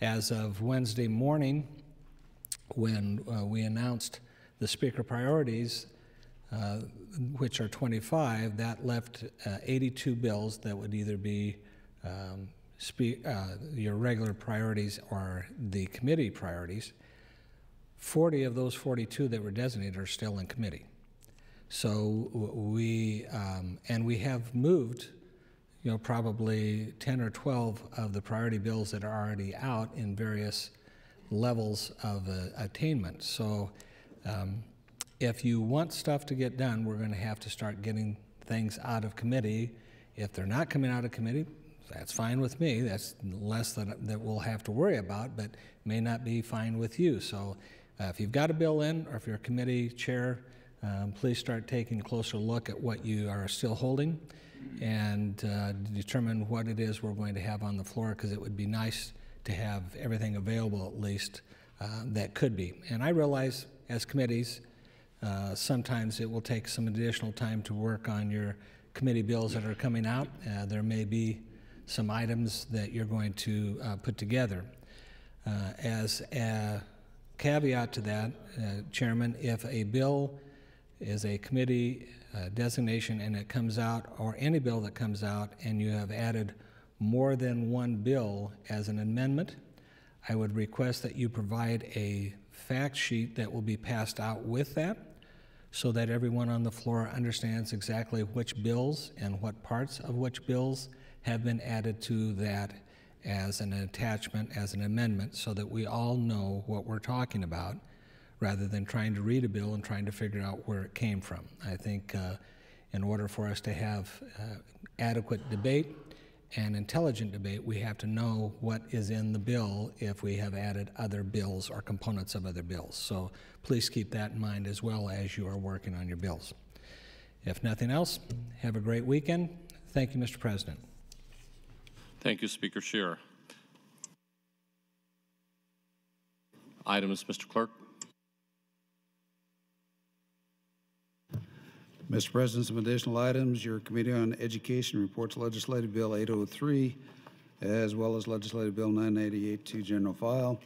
As of Wednesday morning, when we announced the speaker priorities, which are 25, that left 82 bills that would either be your regular priorities or the committee priorities. 40 of those 42 that were designated are still in committee. So we have moved, probably 10 or 12 of the priority bills that are already out in various levels of attainment. So if you want stuff to get done, we're going to have to start getting things out of committee. If they're not coming out of committee, that's fine with me. That's less that we'll have to worry about, but may not be fine with you. So if you've got a bill in, or if you're a committee chair, please start taking a closer look at what you are still holding and determine what it is we're going to have on the floor, because it would be nice to have everything available at least that could be. And I realize as committees, sometimes it will take some additional time to work on your committee bills that are coming out. There may be some items that you're going to put together. As a caveat to that, Chairman, if a bill is a committee designation and it comes out, or any bill that comes out, and you have added more than one bill as an amendment, I would request that you provide a fact sheet that will be passed out with that, so that everyone on the floor understands exactly which bills and what parts of which bills have been added to that as an attachment, as an amendment, so that we all know what we're talking about, rather than trying to read a bill and trying to figure out where it came from. I think in order for us to have adequate debate and intelligent debate, we have to know what is in the bill if we have added other bills or components of other bills. So please keep that in mind as well as you are working on your bills. If nothing else, have a great weekend. Thank you, Mr. President. Thank you, Speaker Scheer. Items, Mr. Clerk. Mr. President, some additional items. Your Committee on Education reports Legislative Bill 803, as well as Legislative Bill 998 to general file,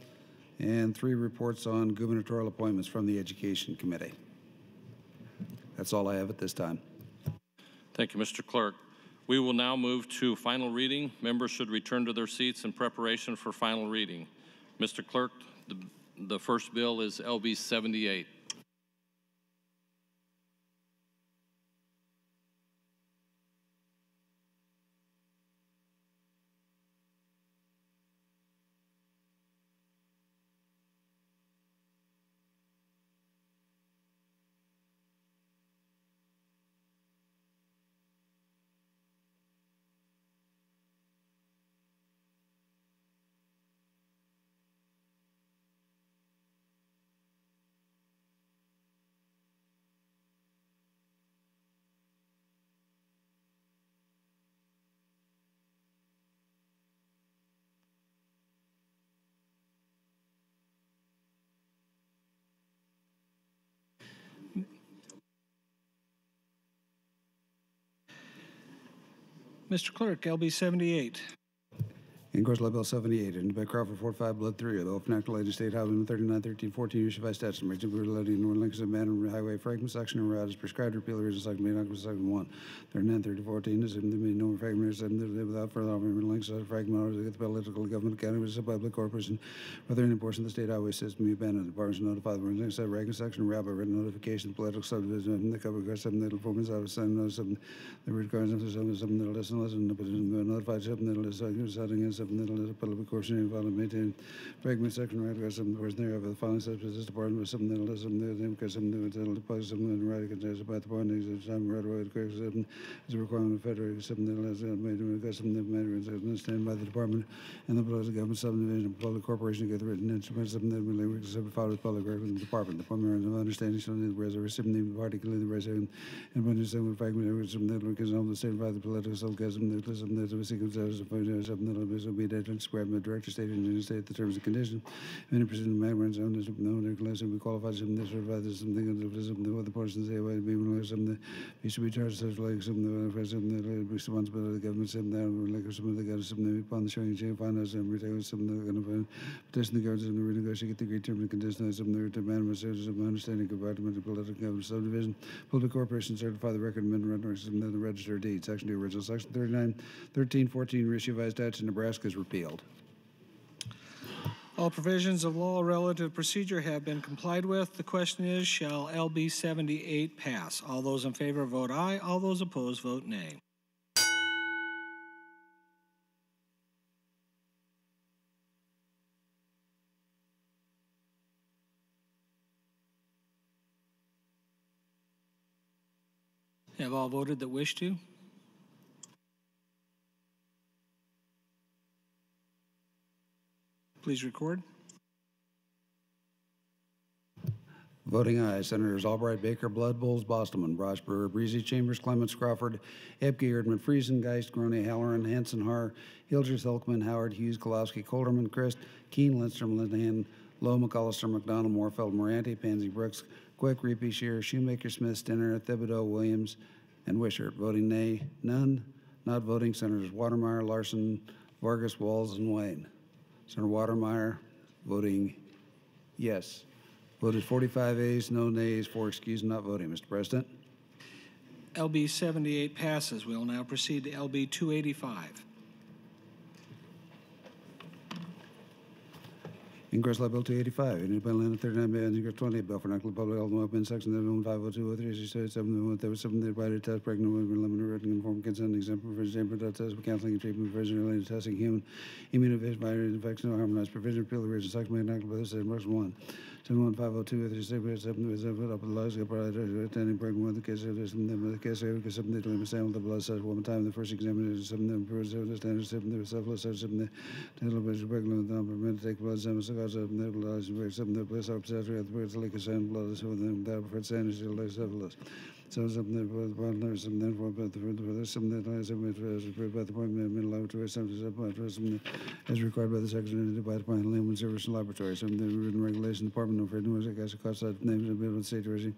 and 3 reports on gubernatorial appointments from the Education Committee. That's all I have at this time. Thank you, Mr. Clerk. We will now move to final reading. Members should return to their seats in preparation for final reading. Mr. Clerk, the first bill is LB 78. Mr. Clerk, LB 78. In course, Bill 78, and by Crawford 45, Blood 3, of the Open Act related State Highway 39, 13, 14, issued by statute, emergency brutality in North Lincoln, Manor Highway, fragment section and route is prescribed, repeal the original section, made on section 1, 39, 30, 14, is no fragment, without further offering links, fragment, of the political government county, which is a public corporation, whether any portion of the state highway system be abandoned. The department should notify the emergency fragment section and route by written notification, political subdivision, the cover guard, something that'll performance, I was saying, something the requirements of something that'll listen, but notified something that'll setting in something that'll public corporation involved maintain fragment section right or some person there of the following steps this department with something that'll listen to them because something that'll deposit something that right contest about the point is time right away to correct something is a requirement of federal something that has made because something that matter is understand by the department and the political government subdivision of public corporation get written instruments something that will follow the public record department the department of understanding something that the recipient particularly the resident and when you say with fragment something that will get on the state by the political subgasm that something that was sequence something that will be will be described by the director stated in the state the terms and conditions. If any person may run some no unless we qualify some this or rather something of the person say why be some we should be charged such like some the responsibility of the government some like some of the government some upon the showing chain finance and retail some petition the government to renegotiate the agreed terms and conditions some of the demand services of understanding environment of political government subdivision public corporation certify the record amendment or some of the register of deeds section 2 original section 39 13 14 reissue by statute in Nebraska is repealed. All provisions of law relative to procedure have been complied with. The question is, shall LB 78 pass? All those in favor vote aye. All those opposed vote nay. Have all voted that wish to? Please record. Voting aye, Senators Albright, Baker, Blood, Bowles, Bostelman, Brosh, Brewer, Breezy, Chambers, Clements, Crawford, Epke, Erdman, Friesen, Geist, Grone, Halloran, Hanson, Har, Hilgers, Hilkman, Howard, Hughes, Kolowski, Colderman, Christ, Keene, Lindstrom, Linehan, Lowe, McAllister, McDonald, Moorfeld, Moranti, Pansy, Brooks, Quick, Reapy, Shear, Shoemaker, Smith, Stinner, Thibodeau, Williams, and Wishart. Voting nay, none. Not voting, Senators Watermeyer, Larson, Vargas, Walls, and Wayne. Senator Watermeyer voting yes. Voted 45 ayes, no nays, 4 excused, not voting. Mr. President. LB 78 passes. We will now proceed to LB 285. Ingress Law Bill 285, introduced by Atlanta 39 Bay, Ingress 20, Bill for National Public Health and Open Section 7150203, 7 divided test, pregnant women, limited written informed consent, exempt provision, chamber test, counseling and treatment provision related to testing human immunization, virus infection, harmonized provision, repeal the original section made enacted by the state, March 1. 71502 7 up the laws attending pregnant with the case of the case of something to limit sample the blood such one time the first examination something that improves the standard something that selfless such something that television pregnant with permitted to take blood samples cause of the blood something that place obsession with the birds like a sand blood so then that for standard still like selfless. So something that was partner, something for about the something that I said approved by the appointment of middle laboratory, something as required by the section by the Pine Human Service Laboratory, something written regulation department of Fred News, I guess, cost of names of middle state jersey,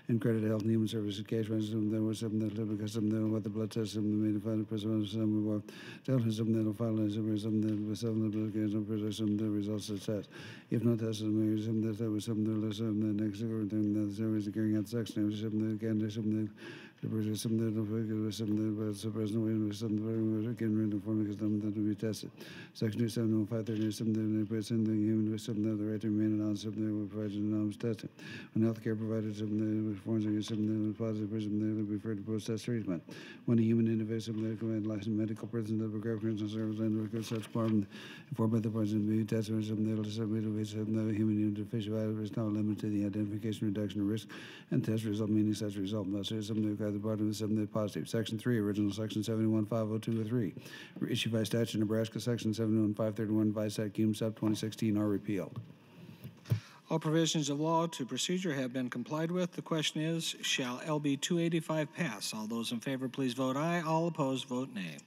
and credit health and human services case, something there was something that because something what the blood test, something made a final president, something about telling something that will file something that was something that some the results of the test. If not tested, maybe something that was something that was something the next thing that the service carrying out section, something again, something the something that something about the president was something again written form because something that will be tested. Section 27153 something that puts in the human with something that the right to remain anonymous something that will provide anonymous testing. When healthcare provided something that was forms against something that was positive person that will be referred to post-test treatment. When a human innovates something that command licensed medical person that will grab and service and record such form informed by the person to be tested or something that will submit something that human interface virus is not limited to the identification reduction of risk and test result meaning such result. That's something that the bottom of something positive. Section 3, original section 7150203. Issued by statute Nebraska, section 71531 by Stat Cum Sub 2016 are repealed. All provisions of law to procedure have been complied with. The question is, shall LB 285 pass? All those in favor, please vote aye. All opposed, vote nay.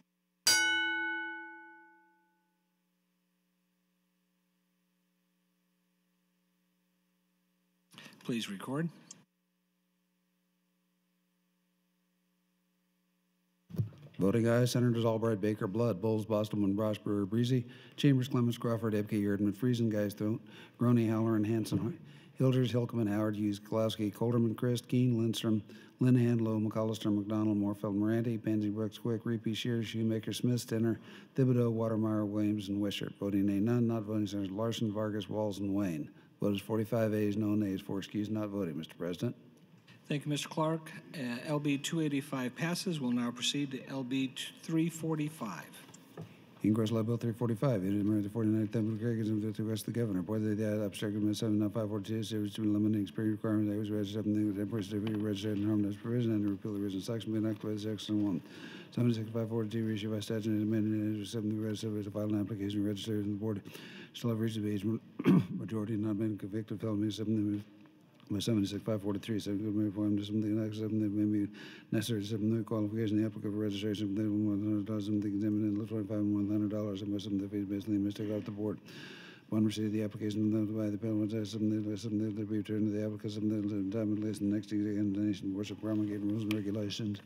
Please record. Voting aye, Senators Albright, Baker, Blood, Bowles, Bostelman, Brosh, Brewer, Breezy, Chambers, Clements, Crawford, Epke, Erdman, Friesen, Geist, Grone, Halloran, Hanson, Hilders, Hilkman, Howard, Hughes, Kolowski, Colderman, Christ, Keene, Lindstrom, Linehan, Lowe, McAllister, McDonald, Moorfeld, Moranti, Pansy, Brooks, Quick, Reapy, Shear, Shoemaker, Smith, Stinner, Thibodeau, Watermeyer, Williams, and Wishart. Voting nay, none. Not voting, Senators Larson, Vargas, Walls, and Wayne. Vote is 45 ayes, no nays, 4 excused, not voting. Mr. President. Thank you, Mr. Clark. LB 285 passes. We'll now proceed to LB 345. Ingress Law Bill 345, it is the 49th Temple Craig to West the Governor. Boy, the abstract of 79542 series to eliminate experience requirement that was registered something that person to be registered and harmonized provision and to repeal the original section being enacted by section 1. 76542 reissued by statute and amended as something registered to file an application registered in the board shall have reached the age majority and not been convicted of felony something by 76,543, so good may form something like something that may be necessary, something the qualification, the applicant for registration, something $100, something examined in $25 and $100, and by something the fees basically mistake off the board. One receipt the application by the penalty, something that be returned to the applicant, something that time and list, and next examination, worship, promulgating rules and regulations.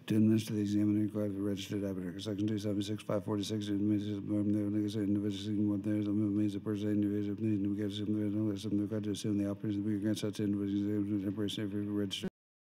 To administer the examiner required the registered applicant. Section 276546, individuals seeking what there is, means a person, individual, needs to get something to assume the operation of the grant such individuals, temporary registered.